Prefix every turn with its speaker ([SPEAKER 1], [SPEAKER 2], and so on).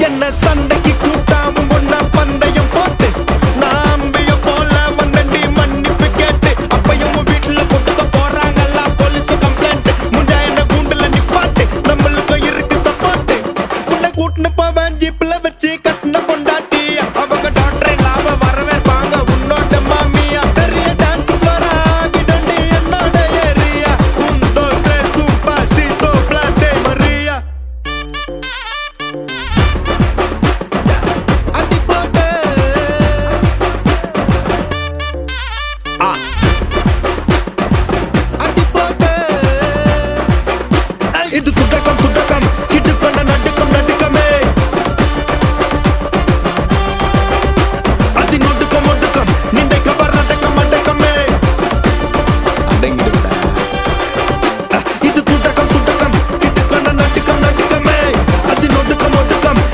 [SPEAKER 1] என்ன சண்டைக்கு கூட்டாவும் ஒன்னா பந்தயம் போட்டு நாம்பிய போல வந்தண்டி மன்னிப்பு கேட்டு அப்பையும் வீட்டுல கொட்டுக்க போறாங்கல்ல போலீஸ் கம்ப்ளைண்ட் முஞ்சா என்ன கூண்டுல நிப்பாட்டு நம்மளுக்கும் இருக்கு சப்போர்ட் உன்னை கூட்டுன்னு போவேன் ஜீப்ல வச்சு